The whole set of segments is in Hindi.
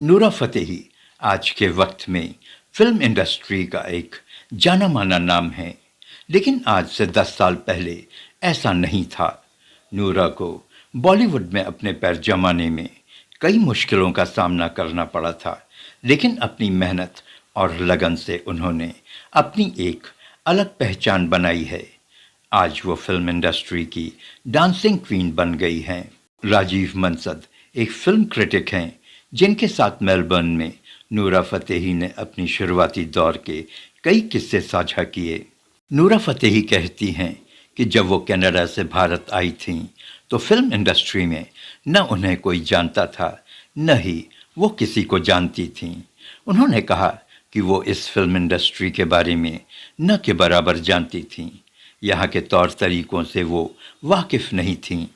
नूरा फ़तेही आज के वक्त में फ़िल्म इंडस्ट्री का एक जाना-माना नाम है, लेकिन आज से 10 साल पहले ऐसा नहीं था। नूरा को बॉलीवुड में अपने पैर जमाने में कई मुश्किलों का सामना करना पड़ा था, लेकिन अपनी मेहनत और लगन से उन्होंने अपनी एक अलग पहचान बनाई है। आज वो फ़िल्म इंडस्ट्री की डांसिंग क्वीन बन गई हैं। राजीव मनसद एक फ़िल्म क्रिटिक हैं, जिनके साथ मेलबर्न में नूरा फ़तेही ने अपनी शुरुआती दौर के कई किस्से साझा किए। नूरा फ़तेही कहती हैं कि जब वो कनाडा से भारत आई थीं, तो फ़िल्म इंडस्ट्री में न उन्हें कोई जानता था, न ही वो किसी को जानती थीं। उन्होंने कहा कि वो इस फ़िल्म इंडस्ट्री के बारे में न के बराबर जानती थीं। यहाँ के तौर तरीकों से वो वाकिफ़ नहीं थीं,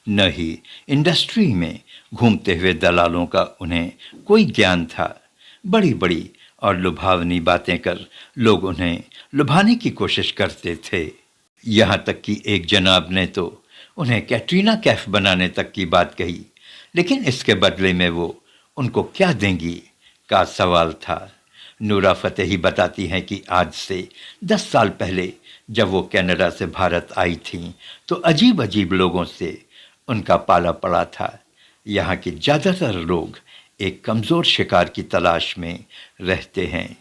न ही इंडस्ट्री में घूमते हुए दलालों का उन्हें कोई ज्ञान था। बड़ी-बड़ी और लुभावनी बातें कर लोग उन्हें लुभाने की कोशिश करते थे। यहाँ तक कि एक जनाब ने तो उन्हें कैटरीना कैफ बनाने तक की बात कही, लेकिन इसके बदले में वो उनको क्या देंगी का सवाल था। नूरा फ़तेही बताती हैं कि आज से 10 साल पहले जब वो कनाडा से भारत आई थीं, तो अजीब-अजीब लोगों से उनका पाला पड़ा था। यहाँ के ज़्यादातर लोग एक कमज़ोर शिकार की तलाश में रहते हैं।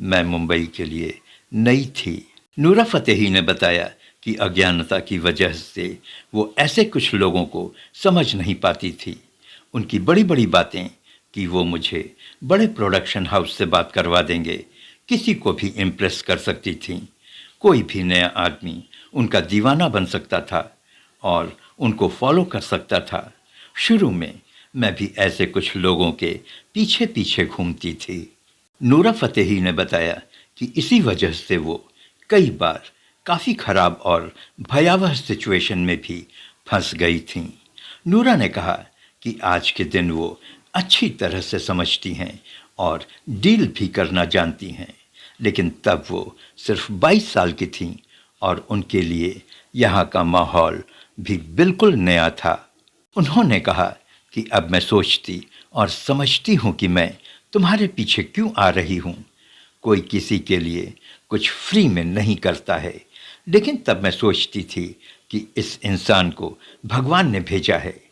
मैं मुंबई के लिए नई थी। नूरा फ़तेही ने बताया कि अज्ञानता की वजह से वो ऐसे कुछ लोगों को समझ नहीं पाती थी। उनकी बड़ी-बड़ी बातें कि वो मुझे बड़े प्रोडक्शन हाउस से बात करवा देंगे, किसी को भी इम्प्रेस कर सकती थीं। कोई भी नया आदमी उनका दीवाना बन सकता था और उनको फॉलो कर सकता था। शुरू में मैं भी ऐसे कुछ लोगों के पीछे-पीछे घूमती थी। नूरा फ़तेही ने बताया कि इसी वजह से वो कई बार काफ़ी खराब और भयावह सिचुएशन में भी फंस गई थीं। नूरा ने कहा कि आज के दिन वो अच्छी तरह से समझती हैं और डील भी करना जानती हैं, लेकिन तब वो सिर्फ 22 साल की थीं और उनके लिए यहाँ का माहौल भी बिल्कुल नया था। उन्होंने कहा कि अब मैं सोचती और समझती हूँ कि मैं तुम्हारे पीछे क्यों आ रही हूँ। कोई किसी के लिए कुछ फ्री में नहीं करता है, लेकिन तब मैं सोचती थी कि इस इंसान को भगवान ने भेजा है।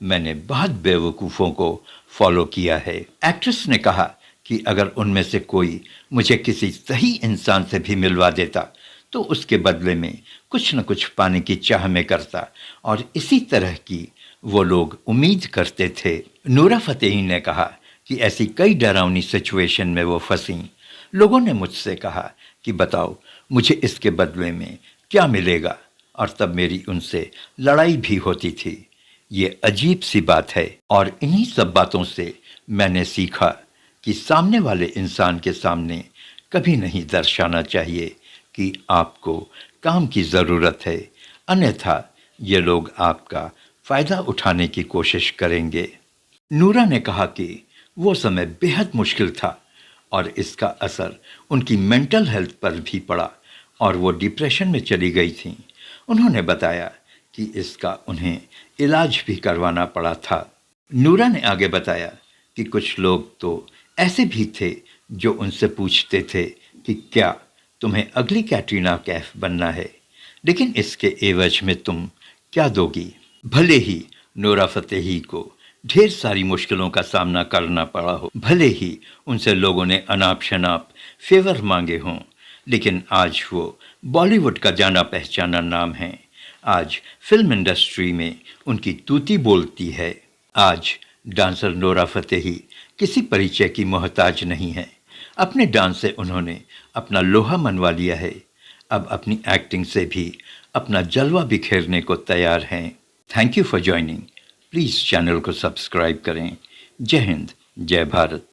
मैंने बहुत बेवकूफ़ों को फॉलो किया है। एक्ट्रेस ने कहा कि अगर उनमें से कोई मुझे किसी सही इंसान से भी मिलवा देता, तो उसके बदले में कुछ न कुछ पाने की चाह में करता, और इसी तरह की वो लोग उम्मीद करते थे। नूरा फ़तेही ने कहा कि ऐसी कई डरावनी सिचुएशन में वो फंसी। लोगों ने मुझसे कहा कि बताओ मुझे इसके बदले में क्या मिलेगा, और तब मेरी उनसे लड़ाई भी होती थी। ये अजीब सी बात है, और इन्हीं सब बातों से मैंने सीखा कि सामने वाले इंसान के सामने कभी नहीं दर्शाना चाहिए कि आपको काम की ज़रूरत है, अन्यथा ये लोग आपका फ़ायदा उठाने की कोशिश करेंगे। नूरा ने कहा कि वो समय बेहद मुश्किल था और इसका असर उनकी मेंटल हेल्थ पर भी पड़ा और वो डिप्रेशन में चली गई थीं। उन्होंने बताया कि इसका उन्हें इलाज भी करवाना पड़ा था। नूरा ने आगे बताया कि कुछ लोग तो ऐसे भी थे जो उनसे पूछते थे कि क्या तुम्हें अगली कैटरीना कैफ बनना है, लेकिन इसके एवज में तुम क्या दोगी। भले ही नूरा फ़तेही को ढेर सारी मुश्किलों का सामना करना पड़ा हो, भले ही उनसे लोगों ने अनाप-शनाप फेवर मांगे हों, लेकिन आज वो बॉलीवुड का जाना पहचाना नाम है। आज फिल्म इंडस्ट्री में उनकी तूती बोलती है। आज डांसर नूरा फ़तेही किसी परिचय की मोहताज नहीं है। अपने डांस से उन्होंने अपना लोहा मनवा लिया है। अब अपनी एक्टिंग से भी अपना जलवा बिखेरने को तैयार हैं। Thank you for joining. Please channel को सब्सक्राइब करें। जय हिंद, जय भारत।